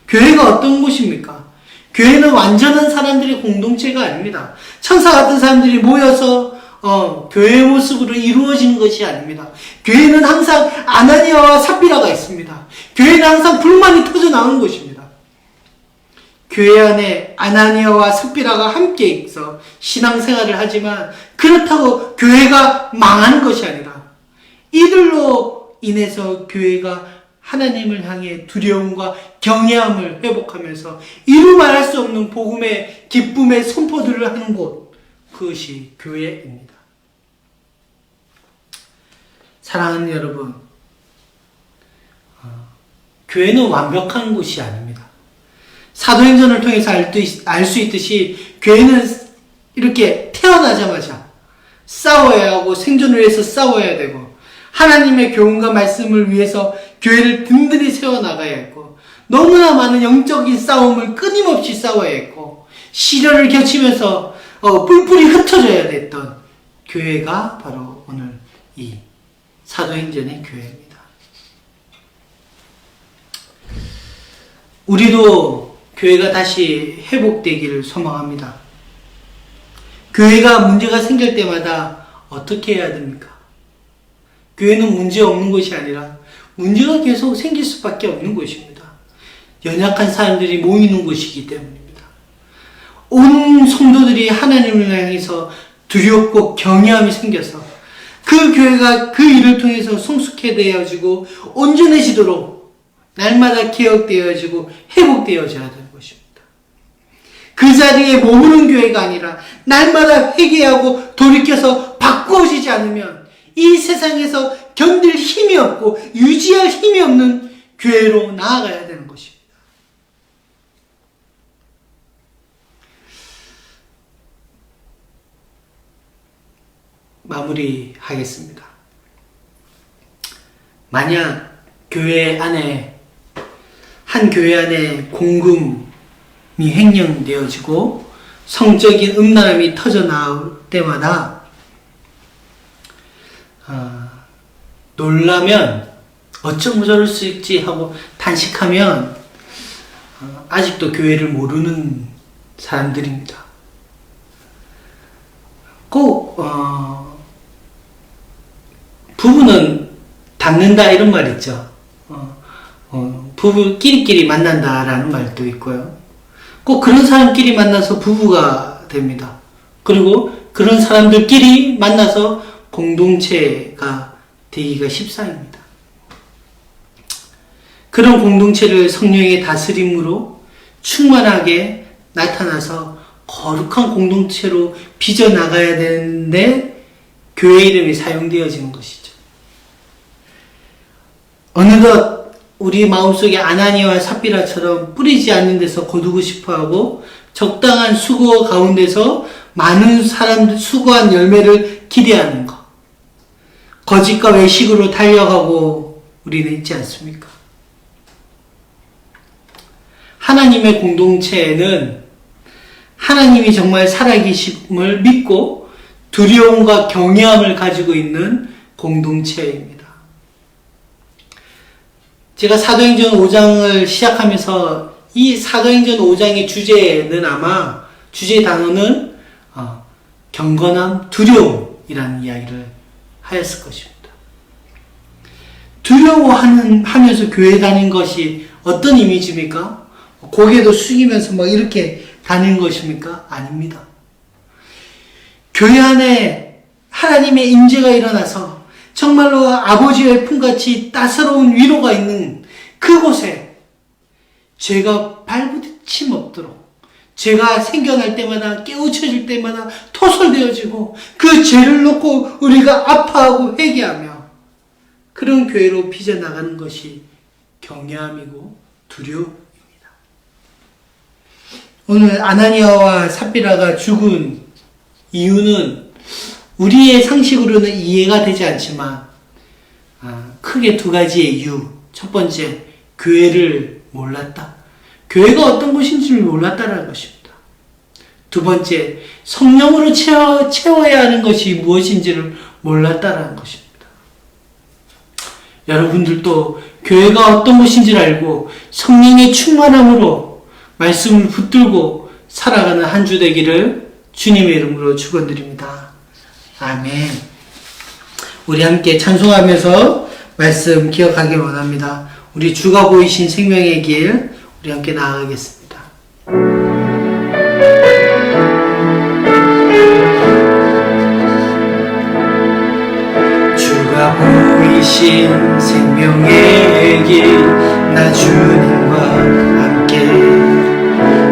교회가 어떤 곳입니까? 교회는 완전한 사람들의 공동체가 아닙니다. 천사 같은 사람들이 모여서 교회의 모습으로 이루어지는 것이 아닙니다. 교회는 항상 아나니아와 삽비라가 있습니다. 교회는 항상 불만이 터져 나오는 것입니다. 교회 안에 아나니아와 삽비라가 함께 있어 신앙생활을 하지만 그렇다고 교회가 망하는 것이 아니라 이들로 인해서 교회가 하나님을 향해 두려움과 경외함을 회복하면서 이루 말할 수 없는 복음의 기쁨의 선포들을 하는 곳, 그것이 교회입니다. 사랑하는 여러분, 교회는 완벽한 곳이 아닙니다. 사도행전을 통해서 알 수 있듯이 교회는 이렇게 태어나자마자 싸워야 하고 생존을 위해서 싸워야 되고 하나님의 교훈과 말씀을 위해서 교회를 든든히 세워나가야 했고 너무나 많은 영적인 싸움을 끊임없이 싸워야 했고 시련을 겪으면서 뿔뿔이 흩어져야 됐던 교회가 바로 오늘 이 사도행전의 교회입니다. 우리도 교회가 다시 회복되기를 소망합니다. 교회가 문제가 생길 때마다 어떻게 해야 됩니까? 교회는 문제 없는 것이 아니라 문제가 계속 생길 수밖에 없는 곳입니다. 연약한 사람들이 모이는 곳이기 때문입니다. 온 성도들이 하나님을 향해서 두렵고 경외함이 생겨서 그 교회가 그 일을 통해서 성숙해되어지고 온전해지도록 날마다 개혁되어지고 회복되어져야 되는 것입니다. 그 자리에 머무는 교회가 아니라 날마다 회개하고 돌이켜서 바꾸어지지 않으면 이 세상에서 견딜 힘이 없고 유지할 힘이 없는 교회로 나아가야 되는 것입니다. 마무리하겠습니다. 만약 한 교회 안에 공금이 횡령되어지고 성적인 음란함이 터져 나올 때마다 놀라면 어쩜 저럴 수 있지 하고 탄식하면 아직도 교회를 모르는 사람들입니다. 꼭 부부는 닮는다 이런 말 있죠. 부부끼리끼리 만난다라는 말도 있고요. 꼭 그런 사람끼리 만나서 부부가 됩니다. 그리고 그런 사람들끼리 만나서 공동체가 되기가 십상입니다. 그런 공동체를 성령의 다스림으로 충만하게 나타나서 거룩한 공동체로 빚어나가야 되는데 교회 이름이 사용되어지는 것이죠. 어느덧 우리 마음속에 아나니아와 삽비라처럼 뿌리지 않는 데서 거두고 싶어하고 적당한 수고 가운데서 많은 사람들 수고한 열매를 기대하는 것, 거짓과 외식으로 달려가고 우리는 있지 않습니까? 하나님의 공동체에는 하나님이 정말 살아계심을 믿고 두려움과 경외함을 가지고 있는 공동체입니다. 제가 사도행전 5장을 시작하면서 이 사도행전 5장의 주제는 아마 주제 단어는 경건함, 두려움이라는 이야기를 하였을 것입니다. 두려워하면서 교회 다닌 것이 어떤 이미지입니까? 고개도 숙이면서 막 이렇게 다니는 것입니까? 아닙니다. 교회 안에 하나님의 임재가 일어나서 정말로 아버지의 품같이 따스러운 위로가 있는 그곳에 죄가 발부딪힘 없도록 죄가 생겨날 때마다 깨우쳐질 때마다 토설되어지고 그 죄를 놓고 우리가 아파하고 회개하며 그런 교회로 빚어나가는 것이 경외함이고 두려움입니다. 오늘 아나니아와 삽비라가 죽은 이유는 우리의 상식으로는 이해가 되지 않지만 크게 두 가지의 이유. 첫 번째, 교회를 몰랐다. 교회가 어떤 곳인지를 몰랐다는 것입니다. 두 번째, 성령으로 채워야 하는 것이 무엇인지를 몰랐다는 것입니다. 여러분들도 교회가 어떤 곳인지를 알고 성령의 충만함으로 말씀을 붙들고 살아가는 한 주 되기를 주님의 이름으로 축원드립니다. 아멘. 우리 함께 찬송하면서 말씀 기억하길 원합니다. 우리 주가 보이신 생명의 길, 우리 함께 나아가겠습니다. 주가 보이신 생명의 길, 나 주님과 함께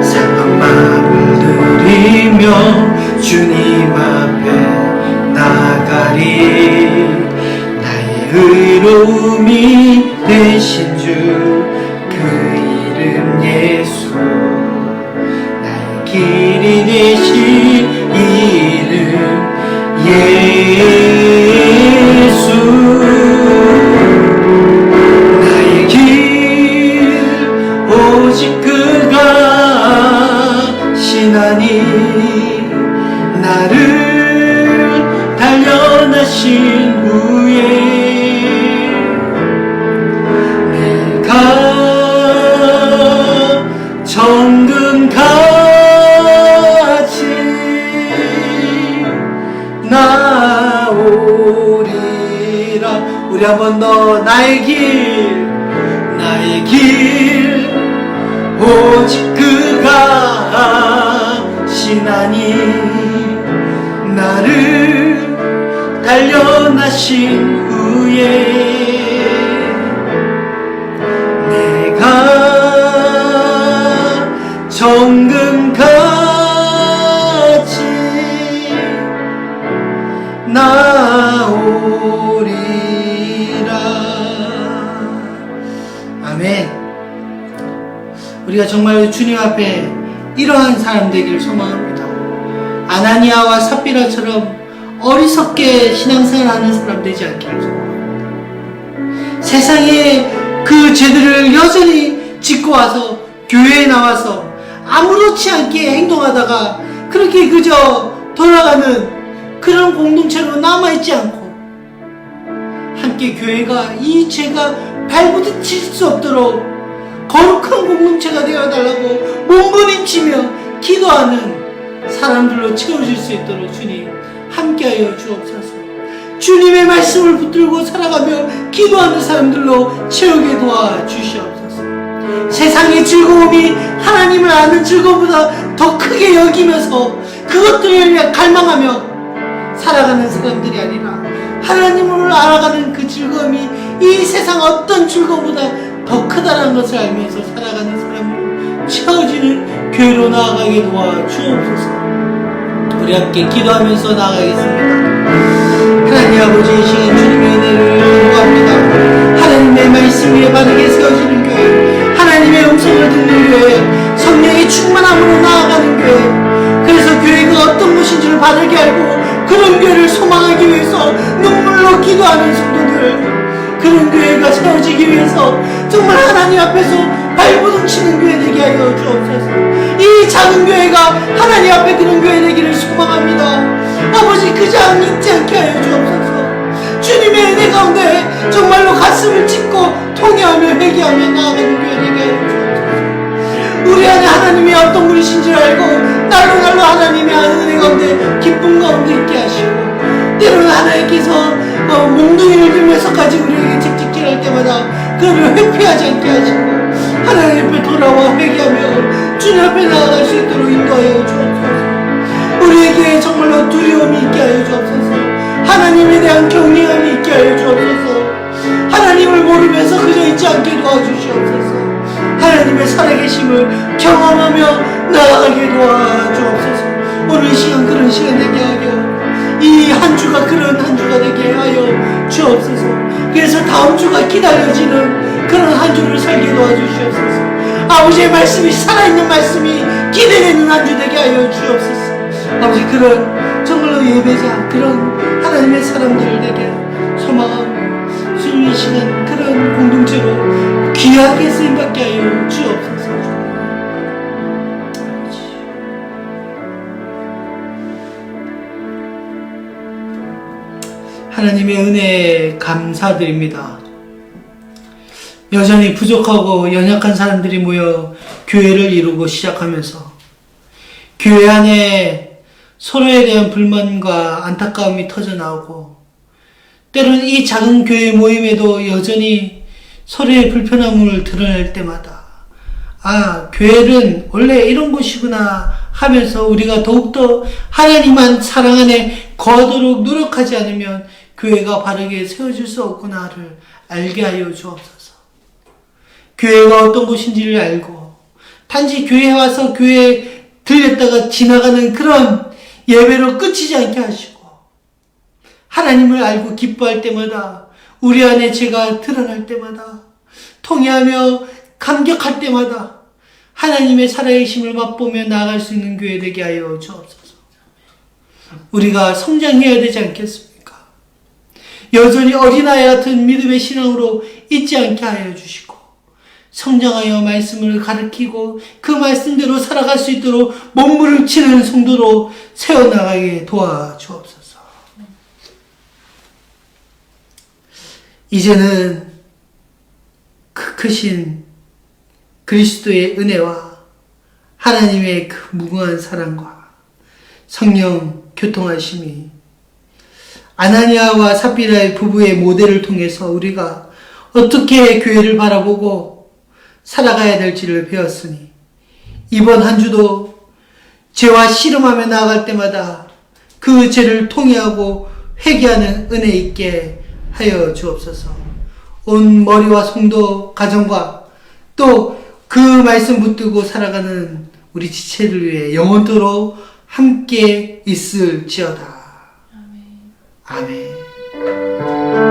상한 마음을 들이며 주님 앞에 나가리. 나의 의로움이 되신 주 그 이름 예수, 나의 길이 되신 이름 예수. 나의 길 오직 그가 신하니 나를 단련하신 후에 정금같이 나오리라. 우리 한 번 더. 나의 길 오직 그가 신하니 나를 단련하신 후에 정금같이 나오리라. 아멘. 우리가 정말 주님 앞에 이러한 사람 되기를 소망합니다. 아나니아와 삽비라처럼 어리석게 신앙생활하는 사람 되지 않기를 소망합니다. 세상에 그 죄들을 여전히 짓고 와서 교회에 나와서 아무렇지 않게 행동하다가 그렇게 그저 돌아가는 그런 공동체로 남아있지 않고 함께 교회가 이 죄가 발부딪힐 수 없도록 거룩한 공동체가 되어달라고 몸부림치며 기도하는 사람들로 채워질 수 있도록 주님 함께하여 주옵소서. 주님의 말씀을 붙들고 살아가며 기도하는 사람들로 채우게 도와주시옵소서. 세상의 즐거움이 하나님을 아는 즐거움보다 더 크게 여기면서 그것들을 위해 갈망하며 살아가는 사람들이 아니라 하나님을 알아가는 그 즐거움이 이 세상 어떤 즐거움보다 더 크다는 것을 알면서 살아가는 사람으로 채워지는 교회로 나아가게 도와주옵소서. 우리 함께 기도하면서 나아가겠습니다. 하나님 아버지, 이 시간 주님의 은혜를 구합니다. 하나님의 말씀 위에 바르게 세워지는 교회, 하나님의 음성을 듣는 교회, 성령의 충만함으로 나아가는 교회, 그래서 교회가 어떤 것인지를 바르게 알고 그런 교회를 소망하기 위해서 눈물로 기도하는 성도들, 그런 교회가 세워지기 위해서 정말 하나님 앞에서 발부둥치는 교회 되게 하여 주옵소서. 이 작은 교회가 하나님 앞에 그런 교회 되기를 소망합니다. 아버지, 그저 잊지 않게 하여 주옵소서. 주님의 은혜 가운데 정말로 가슴을 찢고 통회하며 회개하며 나아가는 교회 되게 하여 주옵소서. 우리 안에 하나님이 어떤 분이신지 알고 날로 하나님의 은혜 가운데 기쁨 가운데 있게 하시고, 때로는 하나님께서 몽둥이를 들면서까지 우리에게 직직질할 때마다 그를 회피하지 않게 하시고 하나님 앞에 돌아와 회개하며 주님 앞에 나아갈 수 있도록 인도하여 주옵소서. 우리에게 정말로 두려움이 있게 하여 주옵소서. 하나님에 대한 경외함이 있게 하여 주옵소서. 하나님을 모르면서 그저 있지 않게 도와주시옵소서. 하나님의 살아계심을 경험하며 나아가게 도와주옵소서. 오늘 이 시간 그런 시간 되게 하여, 이 한 주가 그런 한 주가 되게 하여 주옵소서. 그래서 다음 주가 기다려지는 그런 한 주를 살게 도와주시옵소서. 아버지의 말씀이 살아있는 말씀이 기대되는 한 주 되게 하여 주옵소서. 아버지, 그런 정말로 예배자, 그런 하나님의 사람들에게 소망하고 수요일 시간 그런 공동체로 귀하게 쓰임받게 하여 주옵소서. 하나님의 은혜에 감사드립니다. 여전히 부족하고 연약한 사람들이 모여 교회를 이루고 시작하면서 교회 안에 서로에 대한 불만과 안타까움이 터져나오고 때로는 이 작은 교회 모임에도 여전히 서로의 불편함을 드러낼 때마다 교회는 원래 이런 곳이구나 하면서 우리가 더욱더 하나님만 사랑 안에 거하도록 노력하지 않으면 교회가 바르게 세워질 수 없구나를 알게 하여 주옵소서. 교회가 어떤 곳인지를 알고 단지 교회에 와서 교회에 들렸다가 지나가는 그런 예배로 끝이지 않게 하시고 하나님을 알고 기뻐할 때마다 우리 안에 죄가 드러날 때마다 통회하며 감격할 때마다 하나님의 살아계심을 맛보며 나아갈 수 있는 교회 되게 하여 주옵소서. 우리가 성장해야 되지 않겠습니까? 여전히 어린아이 같은 믿음의 신앙으로 있지 않게 하여 주시고 성장하여 말씀을 가르치고 그 말씀대로 살아갈 수 있도록 몸부림치는 성도로 세워나가게 도와주옵소서. 이제는 그 크신 그리스도의 은혜와 하나님의 그 무궁한 사랑과 성령 교통하심이 아나니아와 삽비라의 부부의 모델을 통해서 우리가 어떻게 교회를 바라보고 살아가야 될지를 배웠으니 이번 한 주도 죄와 씨름하며 나아갈 때마다 그 죄를 통회하고 회개하는 은혜 있게 하여 주옵소서. 온 머리와 성도 가정과 또 그 말씀 붙들고 살아가는 우리 지체를 위해 영원토록 함께 있을지어다. 아멘.